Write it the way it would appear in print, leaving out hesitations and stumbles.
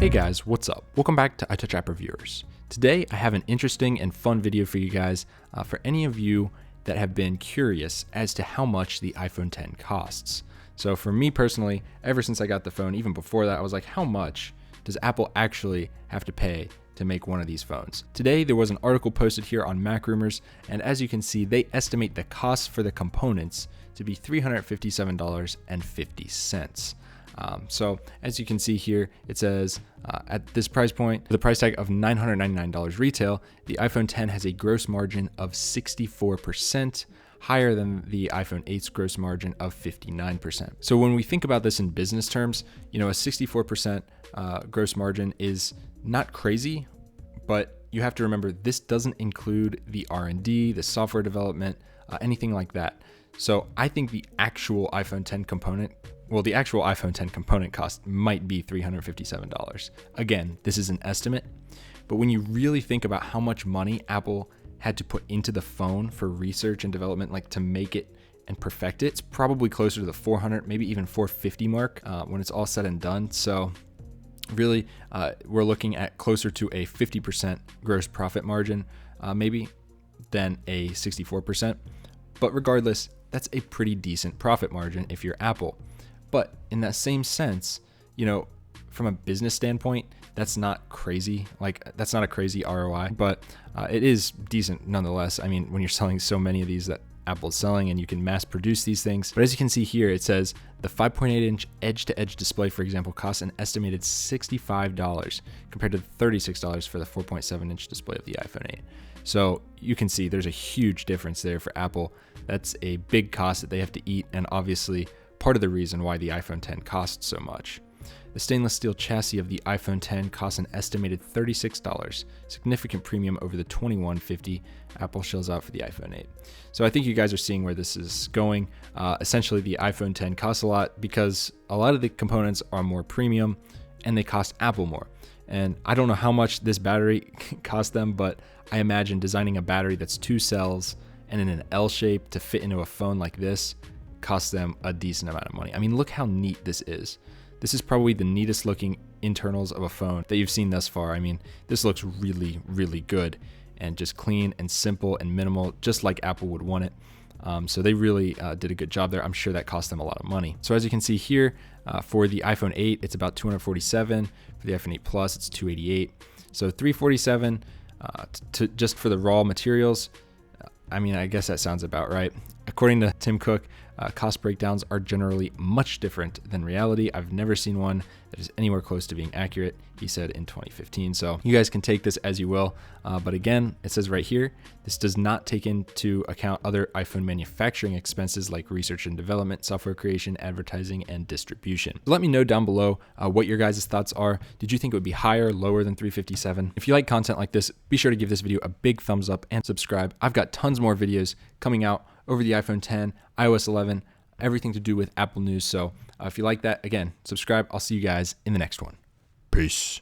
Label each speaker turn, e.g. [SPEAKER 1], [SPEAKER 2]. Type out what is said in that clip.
[SPEAKER 1] Hey guys, what's up? Welcome back to iTouch App Reviewers. Today I have an interesting and fun video for you guys for any of you that have been curious as to how much the iPhone X costs. So for me personally, ever since I got the phone, even before that, I was like, how much does Apple actually have to pay to make one of these phones? Today there was an article posted here on Mac Rumors, and as you can see, they estimate the cost for the components to be $357.50. So as you can see here, it says at this price point, the price tag of $999 retail, the iPhone X has a gross margin of 64%, higher than the iPhone 8's gross margin of 59%. So when we think about this in business terms, a 64% gross margin is not crazy, but you have to remember this doesn't include the R&D, the software development, anything like that. So I think the actual iPhone X component cost might be $357. Again, this is an estimate, but when you really think about how much money Apple had to put into the phone for research and development, like to make it and perfect it, it's probably closer to the 400, maybe even 450 mark when it's all said and done. So really, we're looking at closer to a 50% gross profit margin, maybe, than a 64%. But regardless, that's a pretty decent profit margin if you're Apple. But in that same sense, from a business standpoint, that's not crazy. That's not a crazy ROI, but it is decent nonetheless. I mean, when you're selling so many of these that Apple's selling and you can mass produce these things. But as you can see here, it says the 5.8-inch edge-to-edge display, for example, costs an estimated $65 compared to $36 for the 4.7-inch display of the iPhone 8. So you can see there's a huge difference there for Apple. That's a big cost that they have to eat, and obviously part of the reason why the iPhone X costs so much. The stainless steel chassis of the iPhone X costs an estimated $36, significant premium over the $21.50 Apple shells out for the iPhone 8. So I think you guys are seeing where this is going. Essentially, the iPhone X costs a lot because a lot of the components are more premium and they cost Apple more. And I don't know how much this battery cost them, but I imagine designing a battery that's 2 cells and in an L shape to fit into a phone like this costs them a decent amount of money. I mean, look how neat this is. This is probably the neatest looking internals of a phone that you've seen thus far. I mean, this looks really, really good and just clean and simple and minimal, just like Apple would want it. So they really did a good job there. I'm sure that cost them a lot of money. So as you can see here, for the iPhone 8, it's about $247. For the iPhone 8 Plus, it's $288. So $347 just for the raw materials. I mean, I guess that sounds about right. According to Tim Cook, cost breakdowns are generally much different than reality. I've never seen one that is anywhere close to being accurate, he said in 2015. So you guys can take this as you will. But again, it says right here, this does not take into account other iPhone manufacturing expenses like research and development, software creation, advertising, and distribution. Let me know down below what your guys' thoughts are. Did you think it would be higher, lower than $357? If you like content like this, be sure to give this video a big thumbs up and subscribe. I've got tons more videos coming out over the iPhone X, iOS 11, everything to do with Apple news. So if you like that, again, subscribe. I'll see you guys in the next one. Peace.